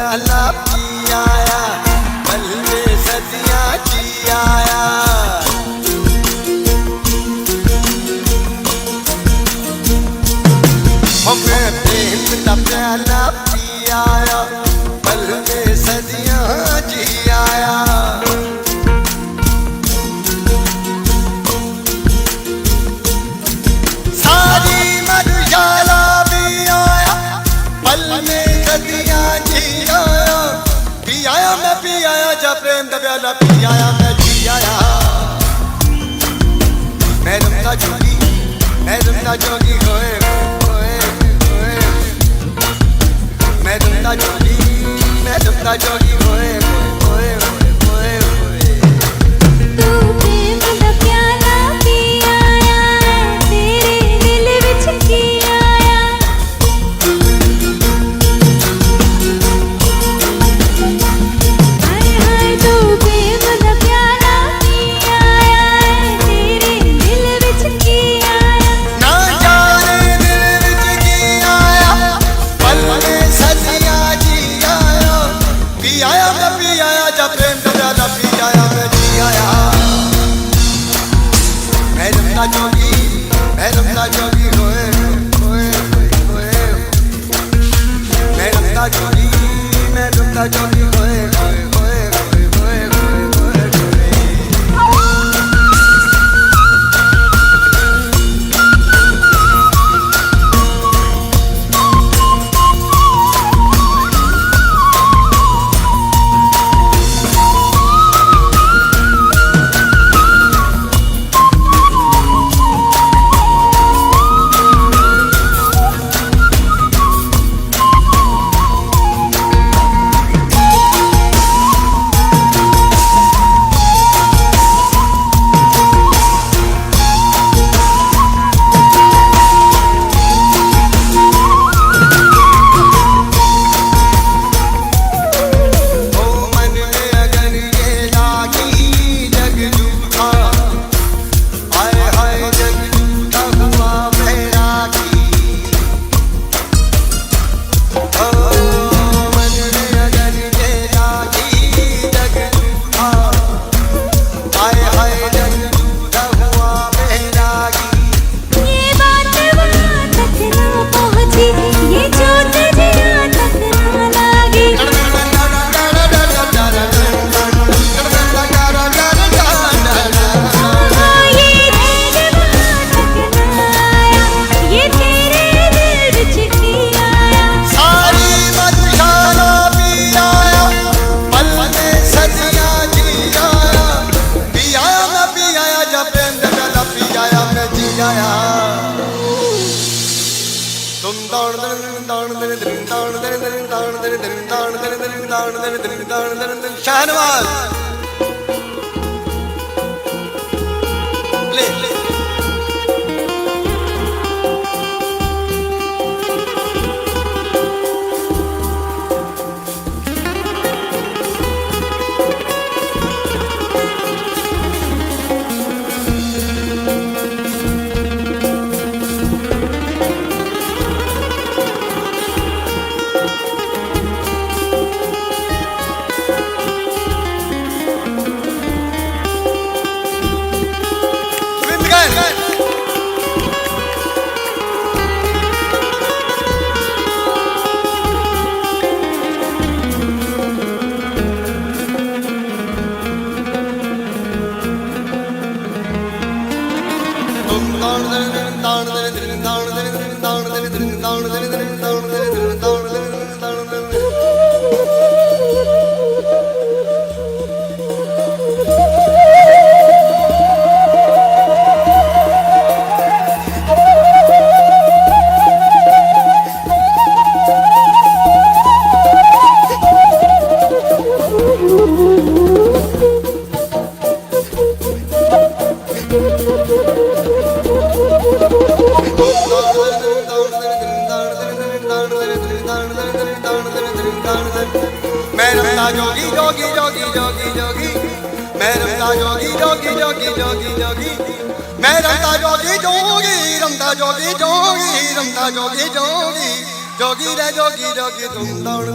प्याला पी आया, पल में सदियां जी आया। मैं प्रेम का प्याला पी आया, पल में सदियां जी आया। सारी मधुशाला भी आया, पल में सदियां जी आया। पी आया मैं पी आया, जब प्रेम का प्याला पी आया मैं जी आया। मैं रमता जोगी, मैं रमता जोगी होए होए होए। मैं रमता जोगी, मैं रमता जोगी होए होए होए होए। तू प्रेम दा प्याला पी आया, तेरे दिल विच की आया। हाय हाय तू प्रेम दा प्याला पी आया, तेरे दिल विच की आया। ना जाने दिल विच की आया, पल में सदियां जी आया। पी आया मैं पी आया, जब प्रेम का प्याला पी आया मैं जी आया। मैं रमता जोगी, मैं रमता जोगी होए होए होए। मैं रमता जोगी, मैं रमता जोगी होए होए होए होए होए होए होए। शाहनवाज ले ले। मैं रमता जोगी जोगी जोगी जोगी जोगी। मैं रमता जोगी जोगी जोगी जोगी जोगी। मैं रमता जोगी जोगी रमता जोगी जोगी रमता जोगी जोगी। जोगी रे जोगी जोगी तुम दाउन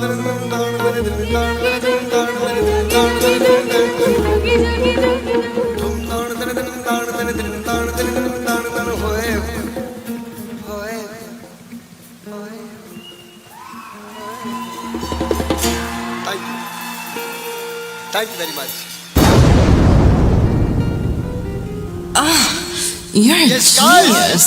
होए होए Thank you very much. You're a Yes, guys. genius.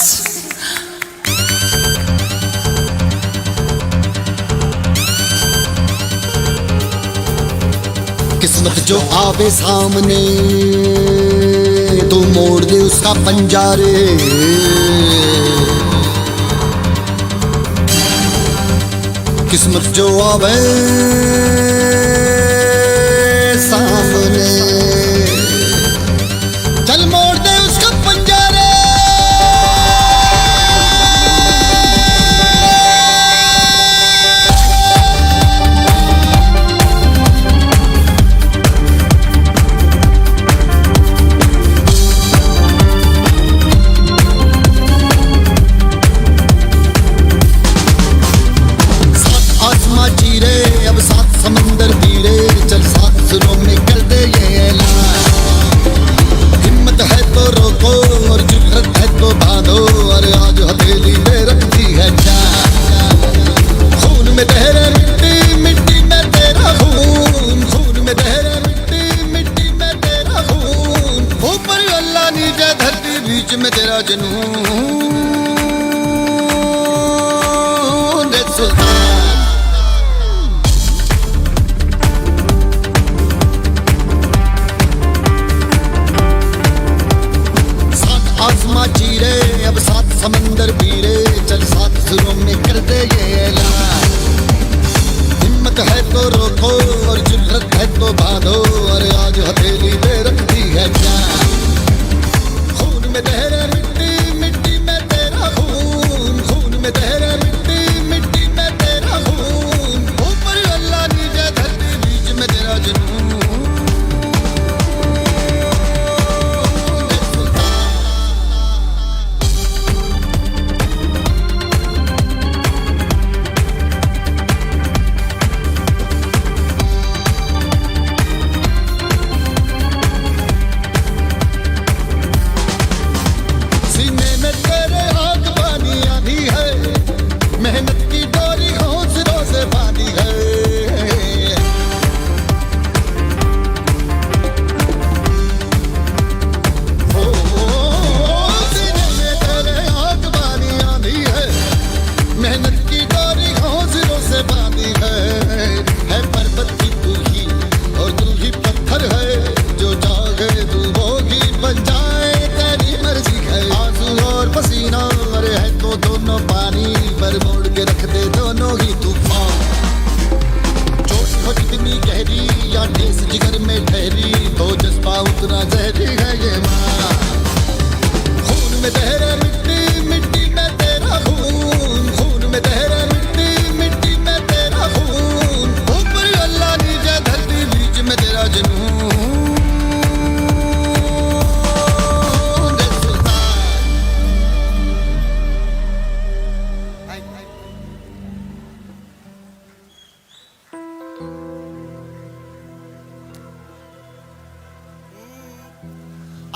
किस्मत जो आवे सामने तो मोड़ दे उसका पंजारे। किस्मत जो आवे सामने चल मोड़ दे उसका पंजारे। अब सात समंदर पीरे चल सात सुरों में कर दे ये ऐलान। हिम्मत है तो रोको और जुर्रत है तो बांधो और आज हथेली में रख दी है जान। खून में तेरे मिट्टी मिट्टी में तेरा खून, खून में तेरे मिट्टी मिट्टी में तेरा खून। ऊपर अल्लाह नीचे धरती बीच में तेरा जुनून। रे सुल्तान चीरे अब सात समंदर पीरे चल सात सुरों में कर दे ये ऐलान। हिम्मत है तो रोको और जुर्रत है तो बांधो और आज हथेली पे रख दी है जान। खून में तेरे मिट्टी मिट्टी में तेरा खून, खून में तेरे मिट्टी मिट्टी में तेरा खून। ऊपर अल्लाह नीचे धरती बीच में तेरा जुनून। मेहनत की डोरी हौसलों से बांधी है। सीने में तेरे आग बानी आंधी है। मेहनत की डोरी हौसलों से बांधी है पर्वत की तू ही और तू ही पत्थर है। जो चाहे तू होगी बन जाए तेरी मर्जी है। आंसू और पसीना अरे है तो दोनों पानी पर मोड़ के रख दे दोनों ही तूफान। चोट हो कितनी गहरी या ठेस जिगर में ठहरी तो जज्बा उतना जहरी है ये माँ। खून में तेरे मिट्टी मिट्टी में तेरा खून, खून में तेरे मिट्टी मिट्टी में तेरा खून। ऊपर अल्लाह नीचे धरती बीच में तेरा जुनून।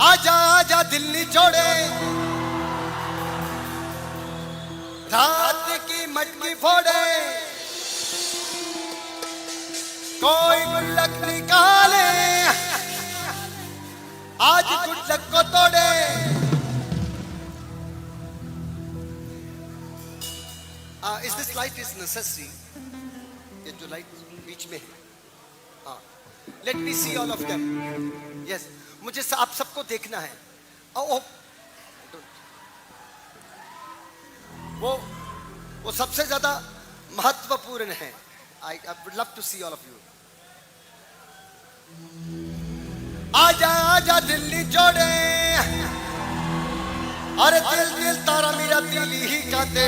आजा आजा दिल्ली छोड़े रात की मटकी फोड़े। कोई गुल्लक निकाले आज गुल्लक को तोड़े। इस दिस लाइट इज नेसेसरी। ये जो लाइट बीच में है, let me see all of them. Yes, मुझे आप सबको देखना है। वो सबसे ज्यादा महत्वपूर्ण है। I would love to see all of you. आजा आजा दिल्ली जोड़े अरे दिल दिल तारा मेरा दिल ही कहते।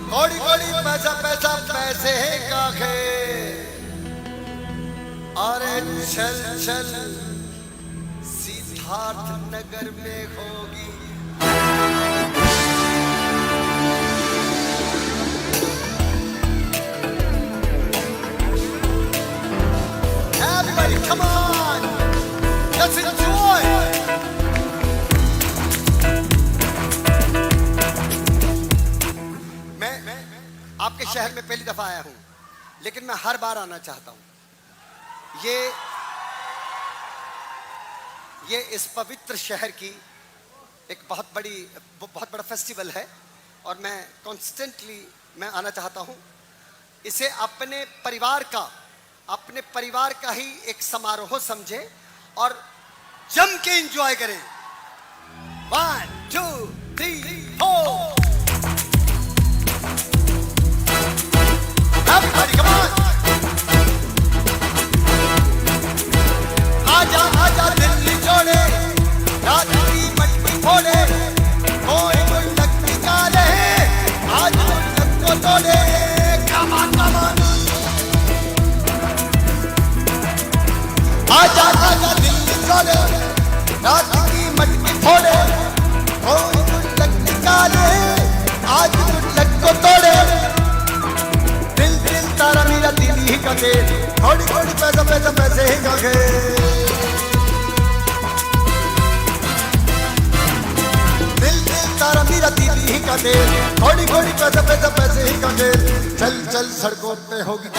घोड़ी घोड़ी पैसा पैसा पैसे का खेल। अरे चल चल सिद्धार्थ नगर में होगी। शहर में पहली दफा आया हूं, लेकिन मैं हर बार आना चाहता हूं। ये इस पवित्र शहर की एक बहुत बड़ा फेस्टिवल है और मैं कॉन्स्टेंटली मैं आना चाहता हूं। इसे अपने परिवार का ही एक समारोह समझे और जम के एंजॉय करें। 1 2 3 4 Everybody, come on! आजा आजा दिल्ली छोड़े, रात की मटकी फोड़े, कोई गुल्लक निकाले, आज गुल्लक को तोड़े। Come on, come on! आजा आजा दिल्ली छोड़े, रात की मटकी फोड़े, कोई गुल्लक निकाले, आज गुल्लक को तोड़े। दिल दिल तारा मेरा दिल ही का खेल, थोड़ी थोड़ी पैसा पैसा पैसे ही का खेल। दिल दिल तारा मेरा दिल ही का खेल, थोड़ी थोड़ी पैसा पैसा पैसे ही का खेल। चल चल सड़कों पे होगी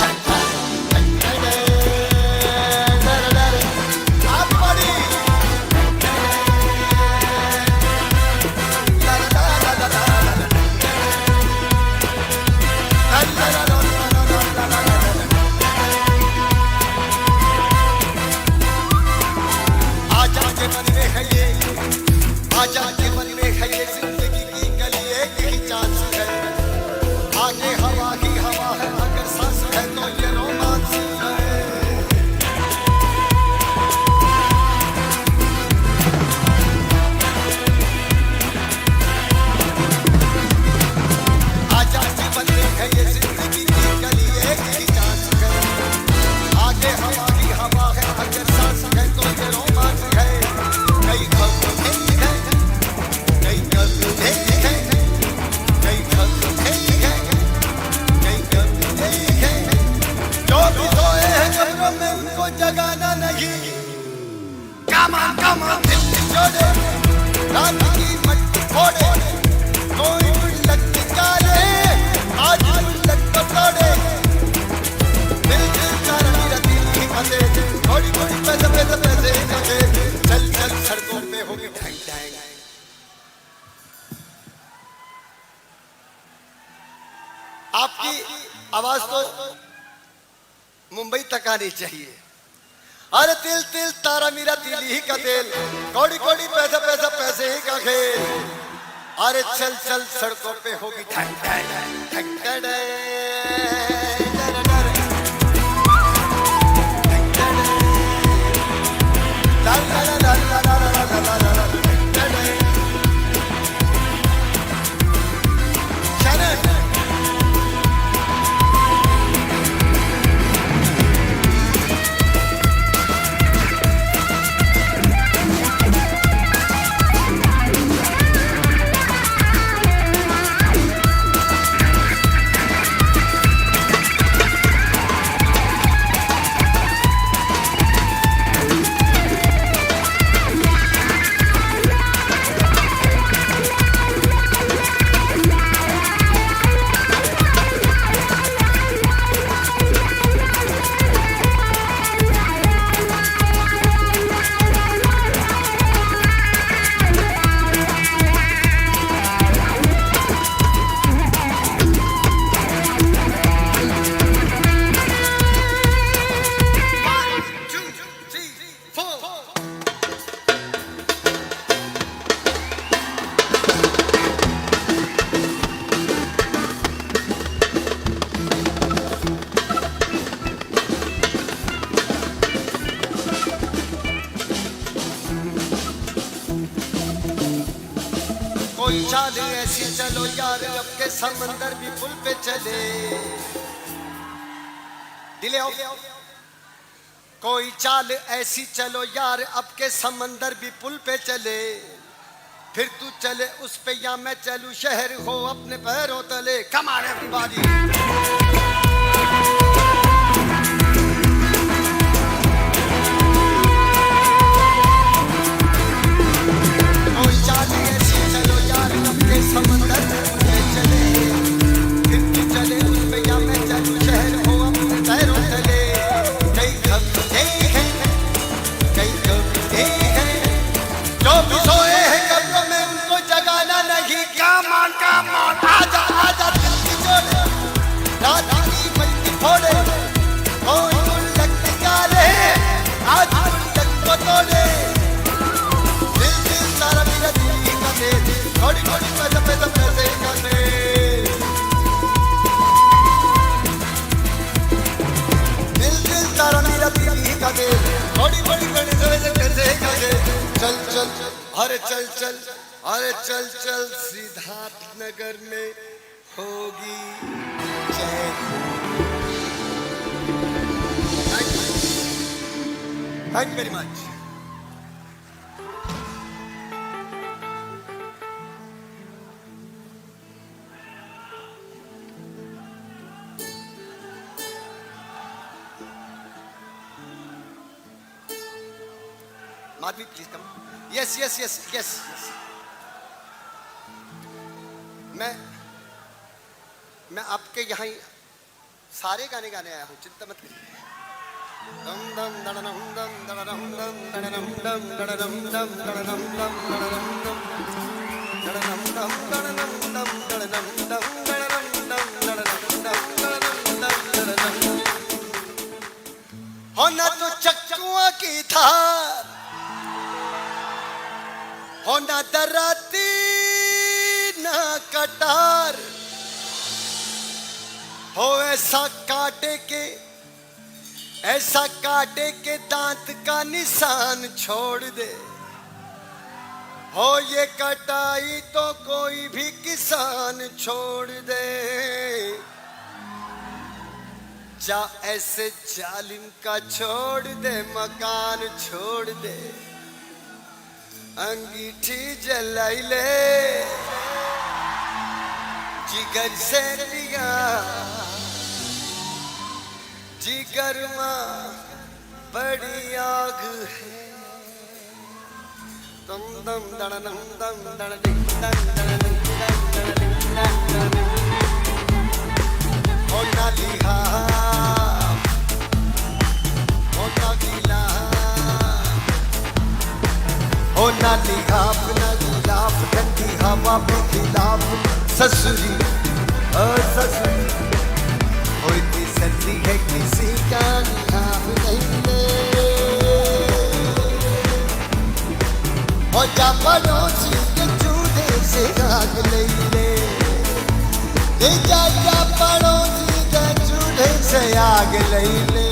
आजा जीवन में है ये जिंदगी की गली, एक ही चांस है। आगे हवा ही हवा है, अगर सांस है तो ये रोमांस है। आजा जीवन में है ये जिंदगी की गली, एक ही चांस है। आगे हवा ही हवा है, अगर सांस है तो ये रोमांस है। कई जगाना नहीं। Come on, come on, दिल छोड़े, रात की मटकी फोड़े, कोई गुल्लक निकाले, आज गुल्लक को तोड़े। दिल दिल तारा मेरा दिल ही फंसे, थोड़ी थोड़ी पैसे पैसे पैसे ही फंसे। चल चल सड़कों पे होगी ढाई ढाई। आपकी आवाज तो मुंबई तक आनी चाहिए। अरे तिल तिल तारा मेरा दिल ही का दिल, कौड़ी कौड़ी पैसा पैसा पैसे ही का खेल। अरे चल चल सड़कों पे होगी ठक ठक ठक कोई चाल ऐसी चलो यार, अब के समंदर भी पुल पे चले। डिले आओ। कोई चाल ऐसी चलो यार, अब के समंदर भी पुल पे चले। फिर तू चले उस पे या मैं चलूं, शहर हो अपने पैरों तले। Come on everybody. कोई चाल ऐसी चलो यार, अब के समंदर में चले। फिर तू चले उस पे अरे चल चल, अरे चल चल, सिद्धार्थ नगर में होगी जय। Thank you very much. Madhavi please come. Yes yes yes yes. मैं आपके यहाँ ही सारे गाने गाने आया हूँ, चिंता मत करिए। दम दम दड़नम दम दड़नम दम दड़नम दम दड़नम दम दड़नम दम दड़नम दम दड़नम दम दड़नम दम दड़नम दम दड़नम दम दड़नम दम दड़नम दम दड़नम। हो ना तो चक्कुआ की धार, हो ना दराती ना कटार, हो ऐसा काटे के दांत का निशान छोड़ दे। हो ये कटाई तो कोई भी किसान छोड़ दे। जा ऐसे जालिम का छोड़ दे, मकान छोड़ दे, अंगीठी जलाई ले, जिगर से लिया, जिगर मां बड़ी आग है। दम दम दड़नम दम दड़डिंग दम दड़डिंग दम दड़डिंग दम दड़डिंग। ओ नालिहा, ओ नागिला, ओ नालिहाफ नागिलाफ, ठंडी हवा पे खिलाफ ससुरी ओ ससुरी। ओ इतनी सर्दी है किसी का निहाफ नहीं ले। ओ जा पड़ोसी के चूल्हे से आग ले ले। जा पड़ोसी के चूल्हे से आग ले ले।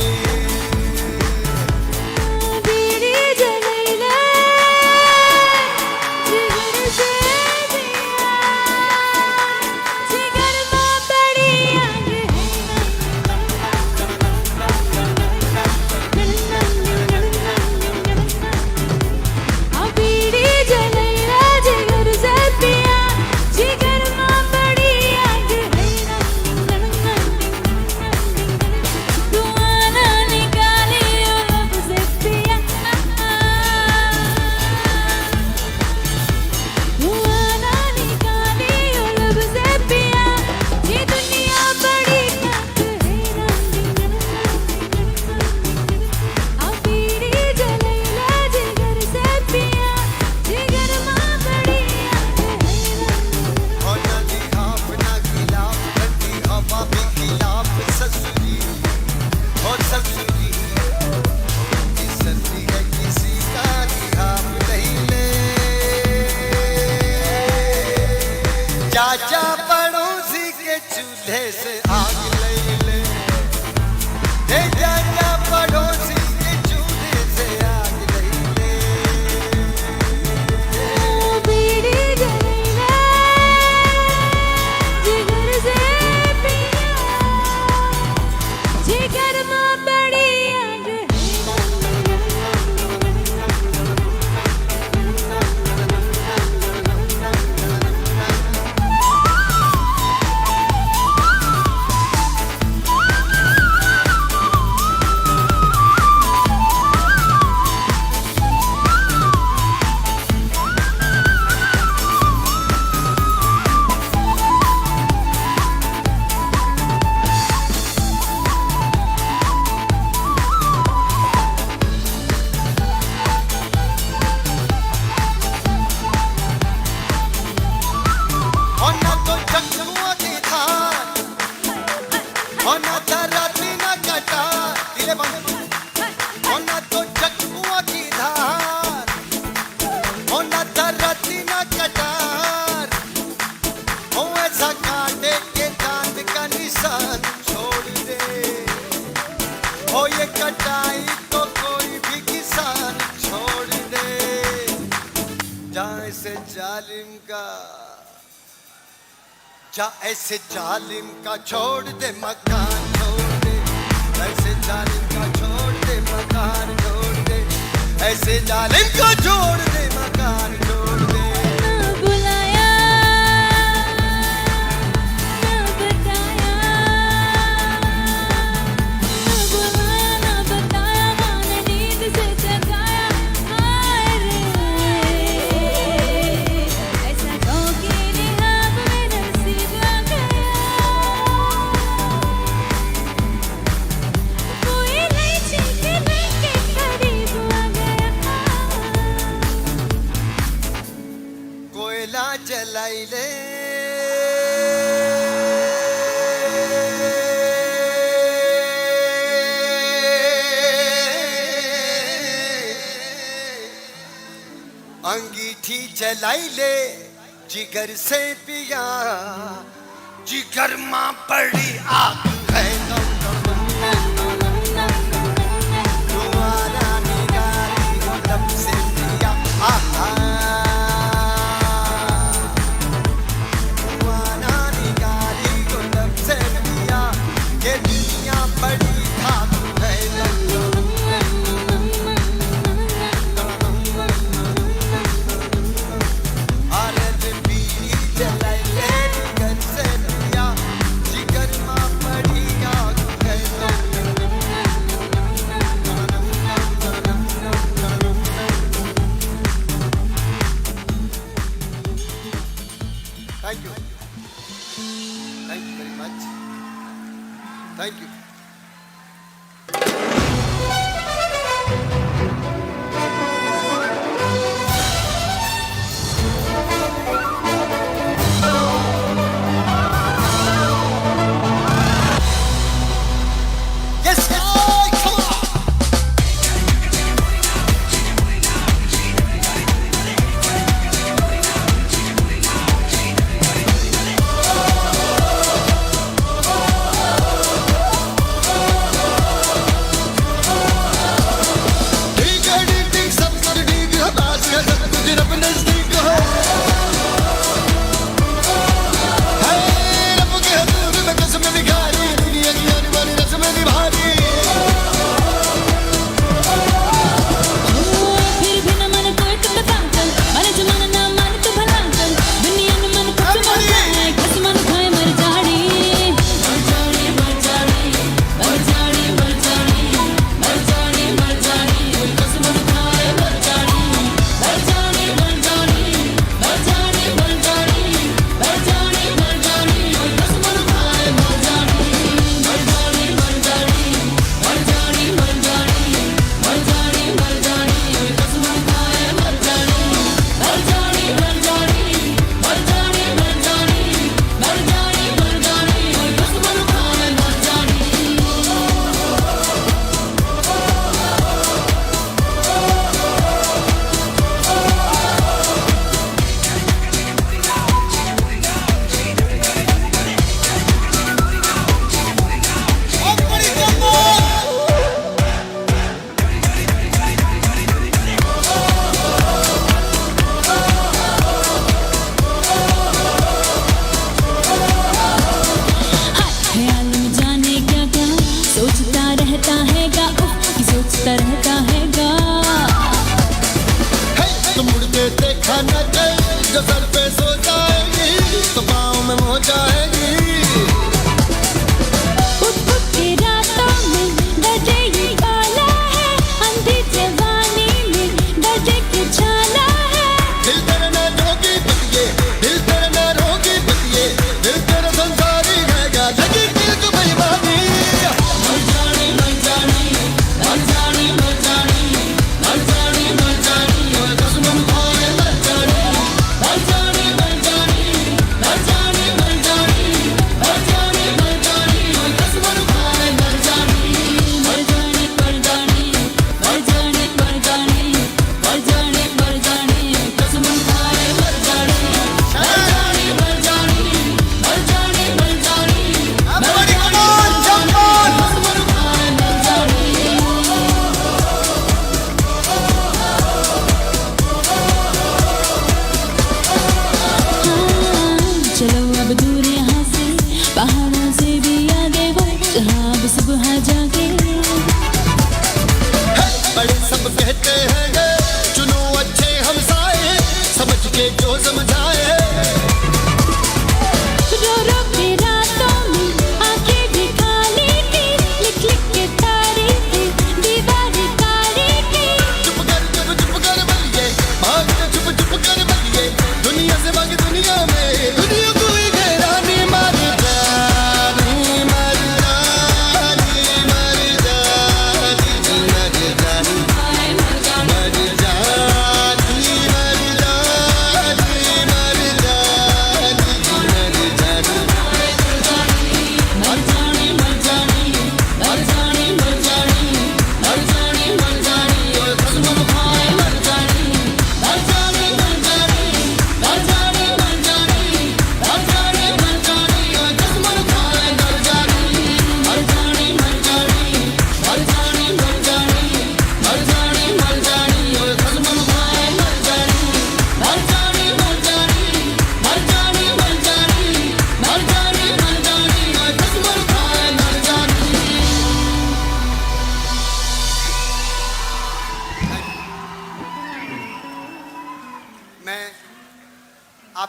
जा पड़ोसी के चूल्हे से आग ले ले। जा पड़ोसी के चूल्हे से आग ले ले। बीड़ी जला जिगर से पिया, जिगर मां बड़ी आग है। कटाई तो कोई भी किसान छोड़ दे। जा ऐसे जालिम का ऐसे जालिम का छोड़ दे मकान छोड़ दे, ऐसे जालिम का छोड़ दे मकान छोड़ दे, ऐसे जालिम को छोड़ दे मकान छोड़ दे। ना बुलाया ना बताया, ना बुलाया ना बताया, मैंने नींद से जगाया। हाय रे ऐसा धोखे ने हम में नसीब आ गया, कोई नहीं चीखने के करीब आ गया। कोयला जलाई ले अंगीठी जलाई ले जिगर से पिया, जिगर मां पड़ी आग है तुम्हारा निगारी लब से पिया। आहा तुम्हारा निगारी लब से पिया, ये दुनिया बड़ी खाक है। आरत बीड़ी जलाई ले जिगर से पिया, जिगर मां पड़ी आग है। Thank you. Thank you very much. Thank you. Yes, boy, come on. ठीक सब कर ठीक है, बात का सब कुछ रब नजदीक है। रब के हजूर में कसम निखारी, दुनिया की आने वाली रस्म निभानी। फिर भी न मन कोई तुम पागल, अरे जमाना ना मान तू भला चल, दुनिया न मन कुछ मत खाए, कस मन खाए मर जाड़ी, मर जाड़ी मर जाड़ी, मर जाड़ी मर जाड़ी, मर जाड़ी मर जाड़ी, कस मन खाए मर जाड़ी, मर जाड़ी मर जाड़ी, मर जाड़ी मर जाड़ी, मर जाड़ी मर जाड़ी, कस मन खाए मर जाड़ी, मर जाड़ी मर जाड़ी, मर जाड़ी मर जाड़ी, मर जाड़ी मर जाड़ी, कस मन खाए मर जाड़ी, मर जाड़ी मर जाड़ी, मर जाड़ी मर जाड़ी, मर जाड़ी मर जाड़ी, कस मन खाए मर जाड़ी। ख्याल में जाने क्या क्या सोचता रहता है गा, उफ सोचता रहता है गा। तो मुड़के देखा न चल, जो सर पे सो जाएगी तो पाँव में हो जाएगी। उठ उठ के रातों में गजे ये काला है, अंधी जवानी में गजे के छाला है। दिल तेरे ना रोगी बतिए, दिल तेरे ना रोगी बतिए, दिल तेरा संसारी रहेगा, लगी दिल को बेईमानी। मर जानी मर जानी, मर जानी मर जानी, मर जानी मर जानी, कसम खाए मर जानी, मर जानी मर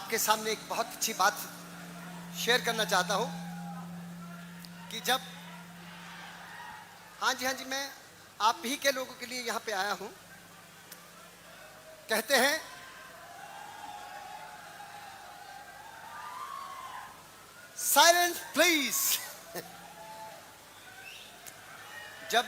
आपके सामने एक बहुत अच्छी बात शेयर करना चाहता हूं कि जब हाँ जी मैं आप ही के लोगों के लिए यहां पे आया हूं। कहते हैं साइलेंस प्लीज। जब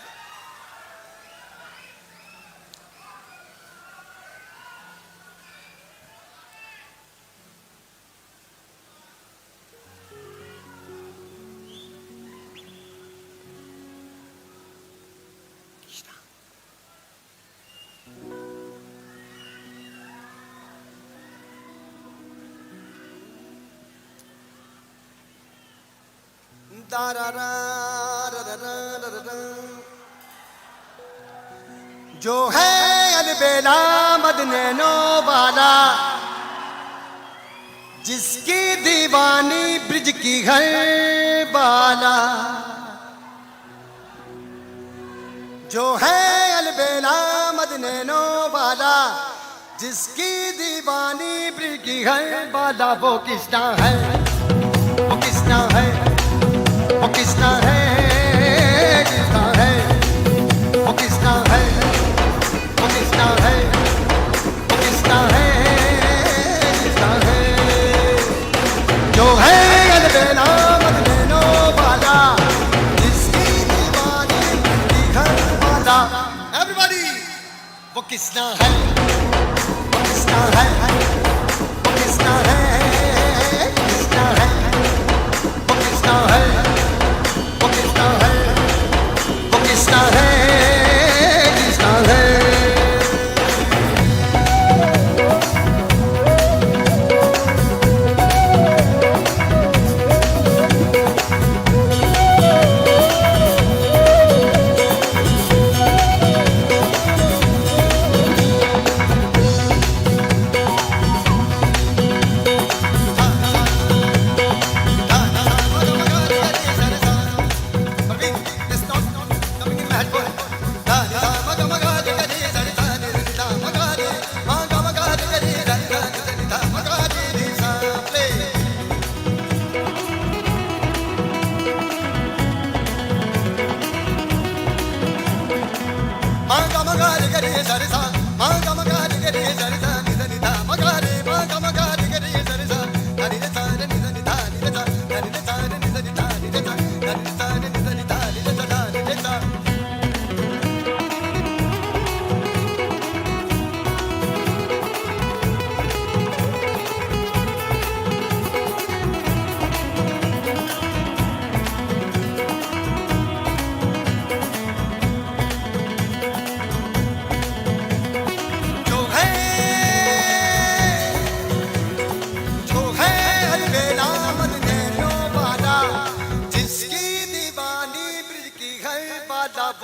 जो है अलबेला मदनैनो वाला, जिसकी दीवानी ब्रिज की घर वाला। जो है अलबेला मदनैनो वाला, जिसकी दीवानी ब्रिज की घर वाला। वो किसना है, वो किसना है, वो किसना है, किसना है, वो किसना है, वो किसना है, वो किसना है, किसना है। जो है अलबेला मदनैनो वाला, जिसकी दीवानी की घर वाला। एवरीबॉडी, वो किसना है, वो किसना है, वो किसना है, किसना है, वो किसना है, वो किसना है, वो किसना है, किसना है।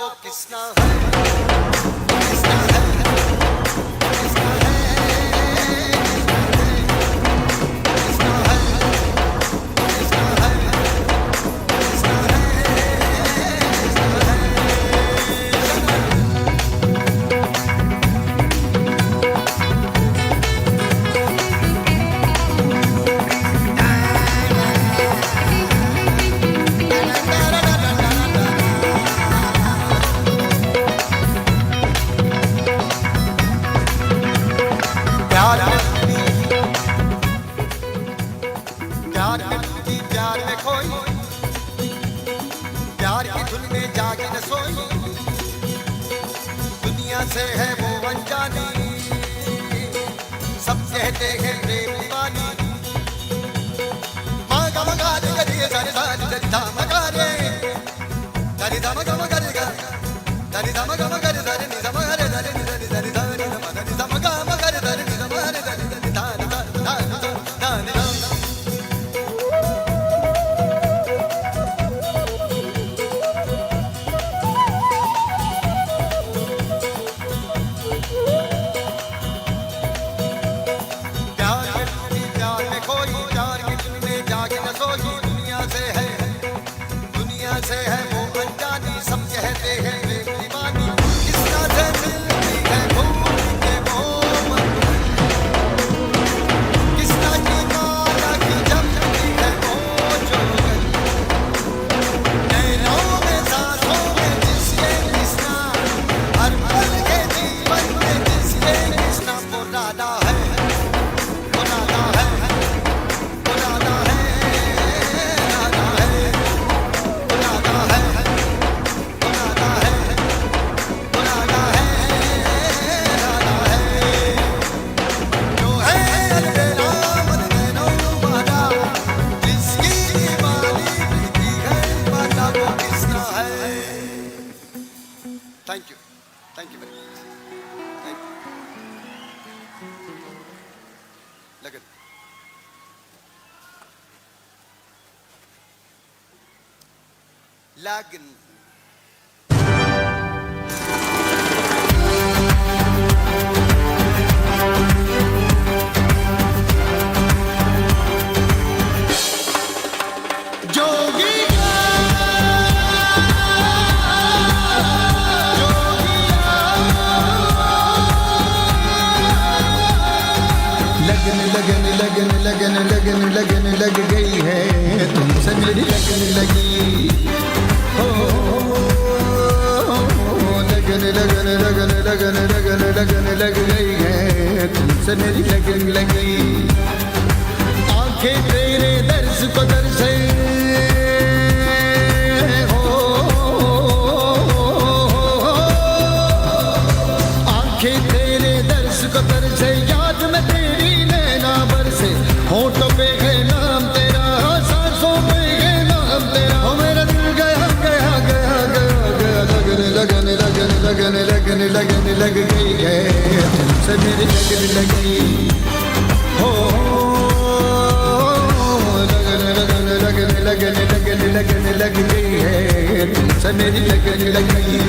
वो किसना है, किसना है, किसना है, किसना है, किसना है, किसना है, प्यार में खोई, प्यार की धुन में जाके न सोई। दुनिया से है वो अनजानी, सब कहते हैं प्रेम दीवानी। मागा मगा रे करिए सारे सारे दरिदा मगा रे, दरिदा मगा मगा रे गा, दरिदा मगा मगा रे सारे निदा मगा रे दरि निदा निदा निदा निदा मगा मगा रे दरि निदा मगा रे दरि निदा निदा निदा निदा निदा। से है वो अनजानी, सब कहते हैं प्रेम दीवानी। किसना से मिलती है भूल के वो मन, किसना की thank you very much, thank you. लगन लगन लगन लग गई है तुमसे मेरी लगन लगी हो लगन लगन लगन लगन लगन लगन लग गई है तुमसे मेरी लगन लगी आंखें तेरे दर्श को दर्शे हो आंखें तेरे दर्श को दर्शे याद में तेरी नैना बरसे होठों पे है नाम तेरा सांसों पे है नाम तेरा हो मेरा दिल गया गया गया गया गया लगन लगन लगन लगन लगन लगन लग गई है तुमसे मेरी लगन लगी हो लगन लगन लगन लगन लगन लगन लग गई है तुमसे मेरी लगन लगी